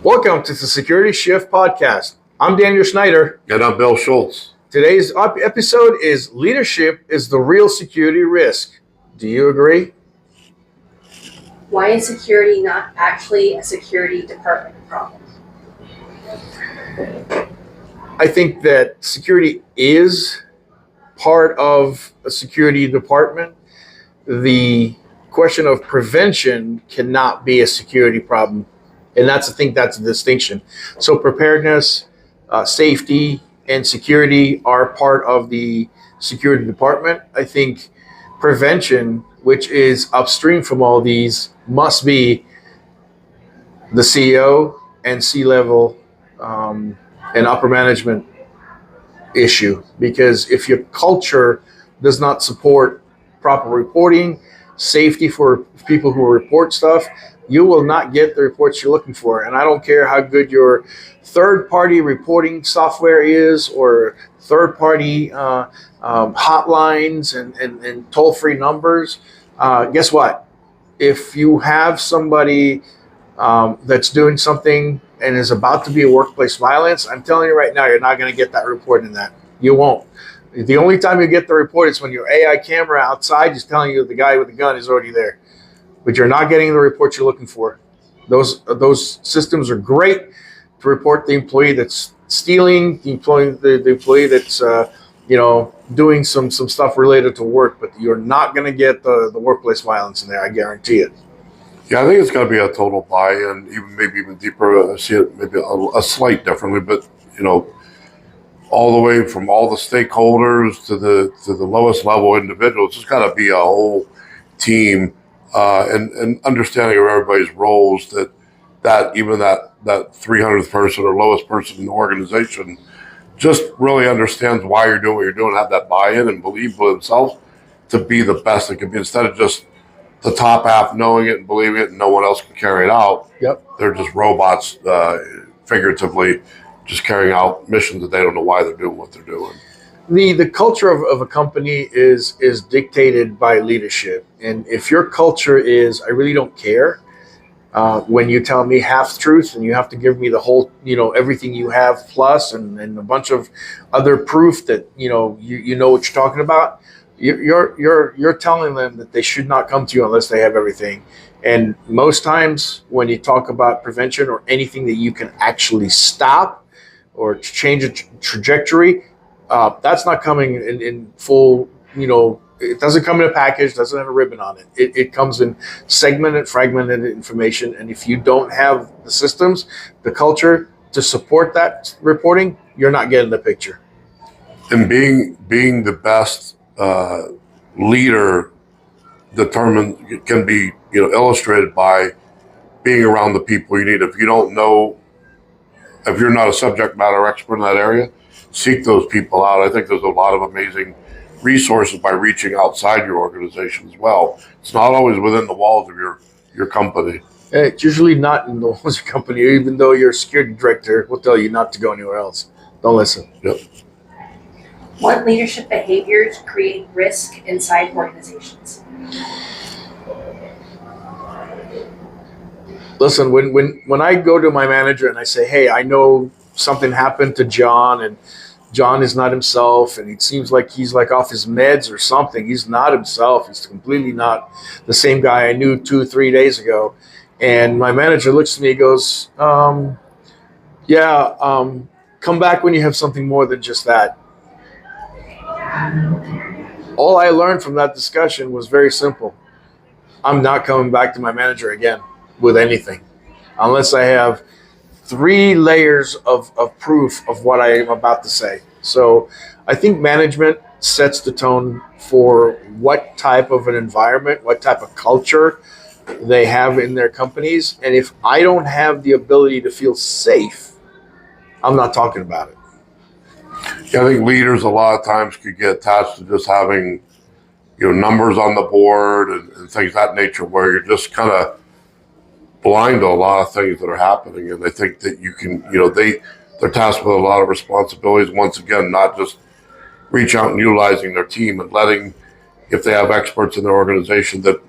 Welcome to the Security Shift Podcast. I'm Daniel Schneider. And I'm Bill Schultz. Today's episode is Leadership is the Real Security Risk. Do you agree? Why is security not actually a security department problem? I think that security is part of a security department. The question of prevention cannot be a security problem. And I think that's the distinction. So preparedness, safety, and security are part of the security department. I think prevention, which is upstream from all these, must be the CEO and C-level and upper management issue. Because if your culture does not support proper reporting, safety for people who report stuff, you will not get the reports you're looking for. And I don't care how good your third-party reporting software is or third-party hotlines and toll-free numbers. Guess what? If you have somebody that's doing something and is about to be a workplace violence, I'm telling you right now, you're not going to get that report in that. You won't. The only time you get the report is when your AI camera outside is telling you the guy with the gun is already there. But you're not getting the reports you're looking for. Those systems are great to report the employee that's stealing, the employee that's doing some stuff related to work, but you're not going to get the workplace violence in there. I guarantee it. Yeah, I think it's got to be a total buy-in, maybe even deeper. I see it maybe a slight differently, but all the way from all the stakeholders to the lowest level individuals, it's got to be a whole team. And understanding of everybody's roles, that even that 300th person or lowest person in the organization just really understands why you're doing what you're doing, have that buy-in and believe in themselves to be the best it can be, instead of just the top half knowing it and believing it and no one else can carry it out. Yep. They're just robots, figuratively, just carrying out missions that they don't know why they're doing what they're doing. The culture of a company is dictated by leadership. And if your culture is, I really don't care, when you tell me half truth and you have to give me the whole, everything you have plus and a bunch of other proof that, you know what you're talking about, you're telling them that they should not come to you unless they have everything. And most times when you talk about prevention or anything that you can actually stop or change a trajectory, that's not coming in full, it doesn't come in a package, doesn't have a ribbon on it. It comes in segmented, fragmented information. And if you don't have the systems, the culture to support that reporting, you're not getting the picture. And being the best leader can be illustrated by being around the people you need. If you're not a subject matter expert in that area, seek those people out. I think there's a lot of amazing resources by reaching outside your organization as well. It's not always within the walls of your company. It's usually not in the walls of your company, even though your security director will tell you not to go anywhere else. Don't listen. Yep. What leadership behaviors create risk inside organizations? Listen, when I go to my manager and I say, hey, I know something happened to John and John is not himself and it seems like he's like off his meds or something. He's not himself. He's completely not the same guy I knew 2-3 days ago. And my manager looks at me and goes, come back when you have something more than just that. All I learned from that discussion was very simple. I'm not coming back to my manager again with anything unless I have 3 layers of proof of what I am about to say. So I think management sets the tone for what type of an environment, what type of culture they have in their companies. And if I don't have the ability to feel safe, I'm not talking about it. Yeah, I think leaders a lot of times could get attached to just having, numbers on the board and things of that nature, where you're just kind of blind to a lot of things that are happening, and they think that you can, they're tasked with a lot of responsibilities. Once again, not just reach out and utilizing their team and letting, if they have experts in their organization that,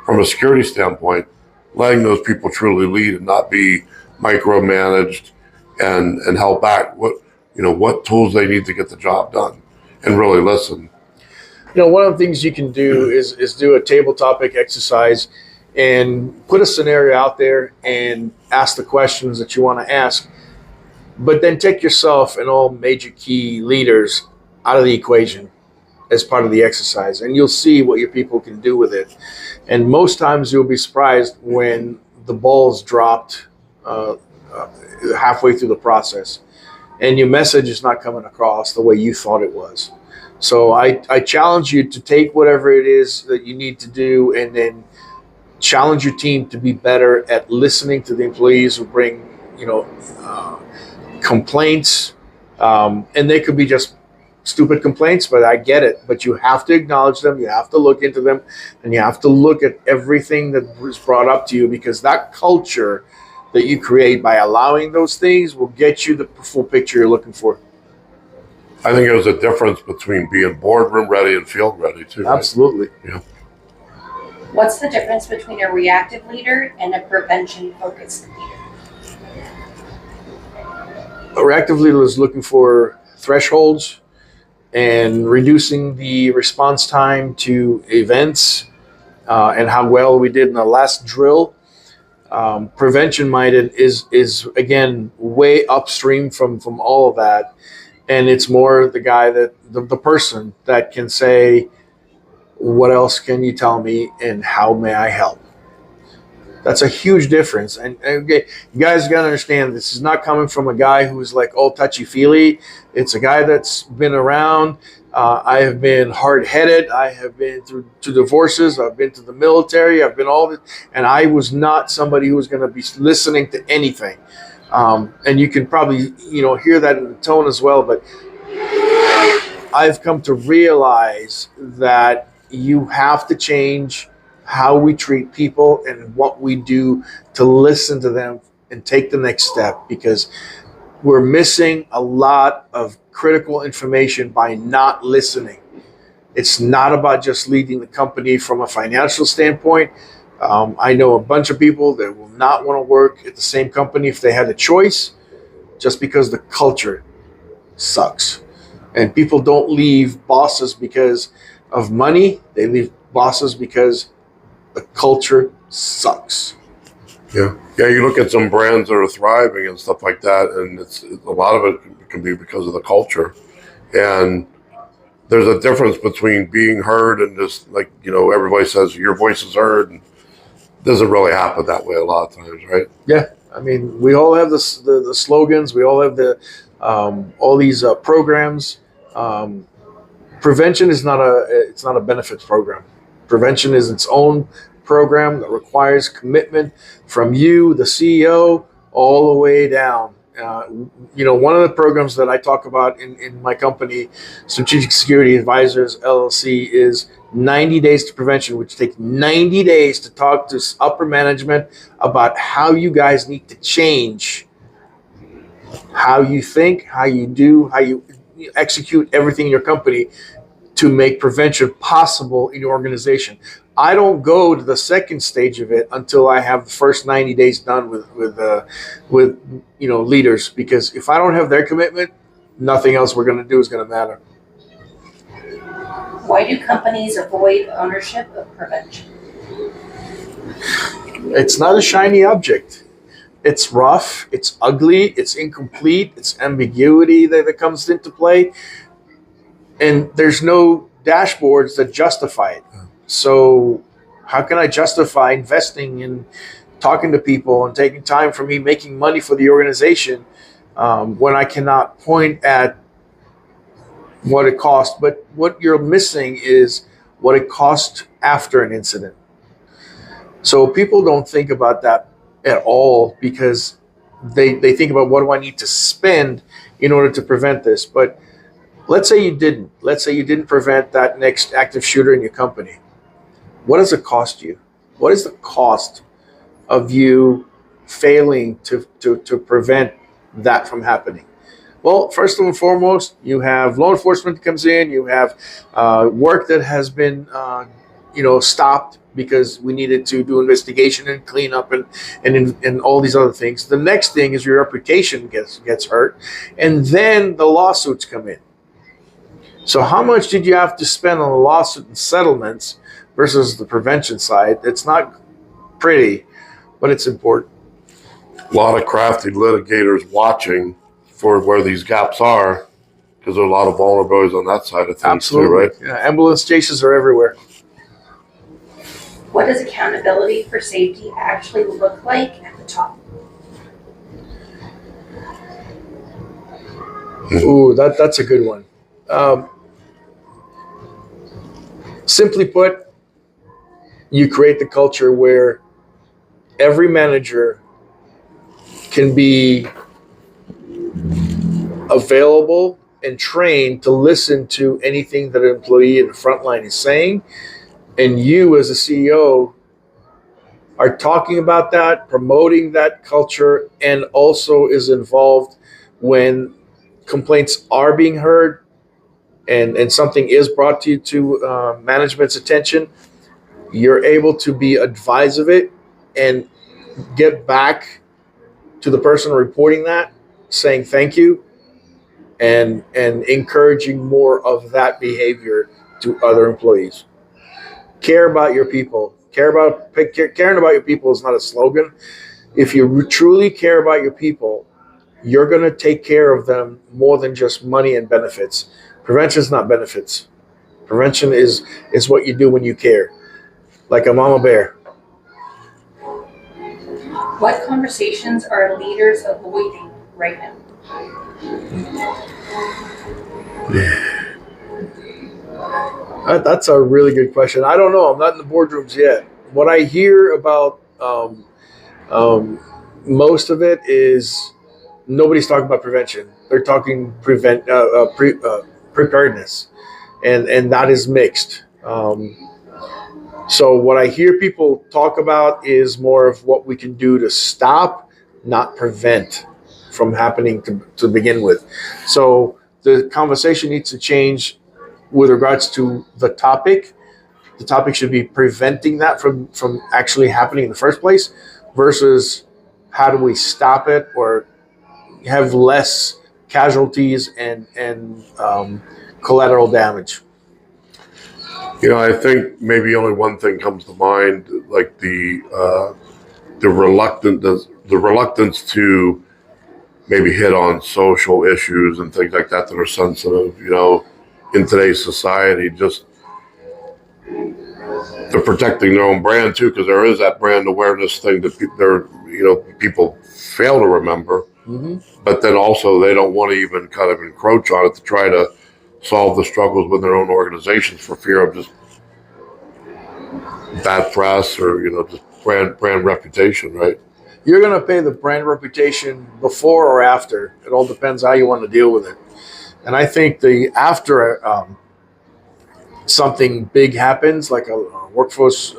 from a security standpoint, letting those people truly lead and not be micromanaged and held back. What tools they need to get the job done, and really listen. One of the things you can do is do a table topic exercise and put a scenario out there and ask the questions that you want to ask, but then take yourself and all major key leaders out of the equation as part of the exercise, and you'll see what your people can do with it. And most times you'll be surprised when the ball's dropped halfway through the process and your message is not coming across the way you thought it was. So I challenge you to take whatever it is that you need to do and then challenge your team to be better at listening to the employees who bring, complaints. And they could be just stupid complaints, but I get it. But you have to acknowledge them. You have to look into them, and you have to look at everything that was brought up to you, because that culture that you create by allowing those things will get you the full picture you're looking for. I think there's a difference between being boardroom ready and field ready too. Right? Absolutely. Yeah. What's the difference between a reactive leader and a prevention-focused leader? A reactive leader is looking for thresholds and reducing the response time to events and how well we did in the last drill. Prevention-minded is again way upstream from all of that. And it's more the guy that the person that can say, what else can you tell me and how may I help? That's a huge difference. And okay, you guys got to understand, this is not coming from a guy who's like all touchy-feely. It's a guy that's been around. I have been hard-headed. I have been through divorces. I've been to the military. I've been all this. And I was not somebody who was going to be listening to anything. And you can probably, hear that in the tone as well. But I've come to realize that you have to change how we treat people and what we do to listen to them and take the next step, because we're missing a lot of critical information by not listening. It's not about just leading the company from a financial standpoint. I know a bunch of people that will not want to work at the same company if they had a choice, just because the culture sucks. And people don't leave bosses because of money. They leave bosses because the culture sucks. Yeah. You look at some brands that are thriving and stuff like that, and it's a lot of it can be because of the culture. And there's a difference between being heard and just like, everybody says your voice is heard. And it doesn't really happen that way a lot of times, right? Yeah. I mean, we all have the slogans. We all have all these programs. Prevention is it's not a benefits program. Prevention is its own program that requires commitment from you, the CEO, all the way down. One of the programs that I talk about in my company, Strategic Security Advisors LLC, is 90 days to prevention, which takes 90 days to talk to upper management about how you guys need to change how you think, how you do, how you execute everything in your company to make prevention possible in your organization. I don't go to the second stage of it until I have the first 90 days done with leaders, because if I don't have their commitment, nothing else we're going to do is going to matter. Why do companies avoid ownership of prevention? It's not a shiny object. It's rough, it's ugly, it's incomplete, it's ambiguity that comes into play. And there's no dashboards that justify it. So how can I justify investing in talking to people and taking time for me making money for the organization when I cannot point at what it costs? But what you're missing is what it costs after an incident. So people don't think about that at all, because they think about, what do I need to spend in order to prevent this? But let's say you didn't. Let's say you didn't prevent that next active shooter in your company. What does it cost you? What is the cost of you failing to prevent that from happening? Well, first and foremost, you have law enforcement that comes in. You have work that has been stopped because we needed to do investigation and clean up and all these other things. The next thing is your reputation gets hurt, and then the lawsuits come in. So how much did you have to spend on the lawsuit and settlements versus the prevention side? It's not pretty, but it's important. A lot of crafty litigators watching for where these gaps are, because there are a lot of vulnerabilities on that side of things. Absolutely. Too, right? Yeah, ambulance chases are everywhere. What does accountability for safety actually look like at the top? Ooh, that's a good one. Simply put, you create the culture where every manager can be available and trained to listen to anything that an employee in the front line is saying. And you as a CEO are talking about that, promoting that culture, and also is involved when complaints are being heard and something is brought to management's attention. You're able to be advised of it and get back to the person reporting that, saying thank you, and encouraging more of that behavior to other employees. Care about your people. Caring about your people is not a slogan. If you truly care about your people, you're going to take care of them more than just money and benefits. Prevention is not benefits. Prevention is what you do when you care, like a mama bear. What conversations are leaders avoiding right now? That's a really good question. I don't know. I'm not in the boardrooms yet. What I hear about most of it is nobody's talking about prevention. They're talking preparedness, and that is mixed. So what I hear people talk about is more of what we can do to stop, not prevent from happening to begin with. So the conversation needs to change with regards to the topic. The topic should be preventing that from actually happening in the first place versus how do we stop it or have less casualties and collateral damage. I think maybe only one thing comes to mind, like the reluctance to maybe hit on social issues and things like that are sensitive, in today's society. Just they're protecting their own brand too, because there is that brand awareness thing that people fail to remember. Mm-hmm. But then also they don't want to even kind of encroach on it to try to solve the struggles with their own organizations for fear of just bad press or just brand reputation, right? You're going to pay the brand reputation before or after. It all depends how you want to deal with it. And I think the after something big happens, like a workforce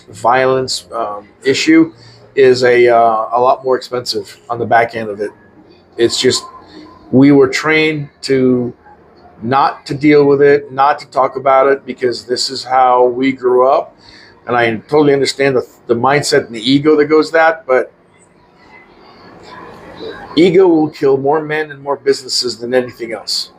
violence issue, is a lot more expensive on the back end of it. It's just we were trained to not to deal with it, not to talk about it, because this is how we grew up. And I totally understand the mindset and the ego that goes that, but ego will kill more men and more businesses than anything else.